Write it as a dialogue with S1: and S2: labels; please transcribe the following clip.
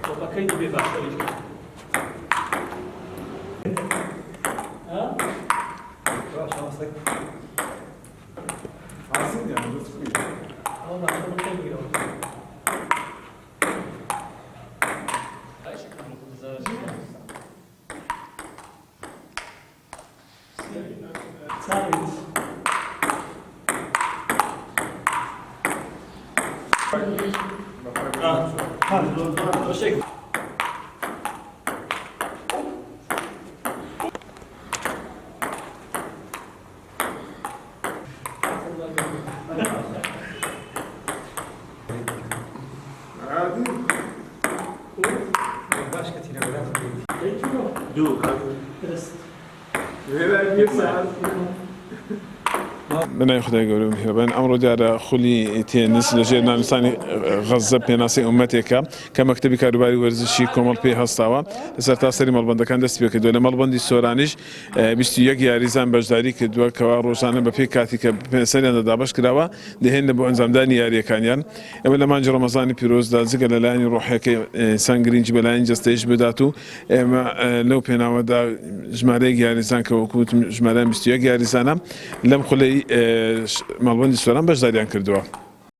S1: وبكيت ببعض
S2: عايزين يعني لطفي
S1: والله أنا بكيت
S2: عادي
S3: دوك
S2: هنا بيسعى
S4: بنای خدای گەورە میهرەبان ئەمڕۆ دیارە خولی تێنس لەژێر نانووسانی غەزە پێناسی ئومەتێکە کە مەکتەبی کاروباری وەرزشی کۆمەڵ پێی هەستاوە لەسەر تاسەری مەڵبەندەکان دەست پێ کردووە لە مەڵبەندی سۆرانیش 21 یاریزان بەشداری کردووە کەوا ڕۆژانە بە پێی کاتی کە پێنسەریان دەدابەش کراوە دەهێنە بۆ ئەنجامدانی یاریەکانیان ئێمە لە مانگی ڕەمەزانی پیرۆزدا جگە لەلایەنی ڕۆحیەکەی ئینسان گرنگی بەلایەن جەستەیش بدات و ئێمە لەو پێناوەدا ژمارەیەک یاریزان کە وەکووتم ژمارەیان 21 یاریزانە لەم خولەی مەڵبەندی سۆران بەشداریان کردووە.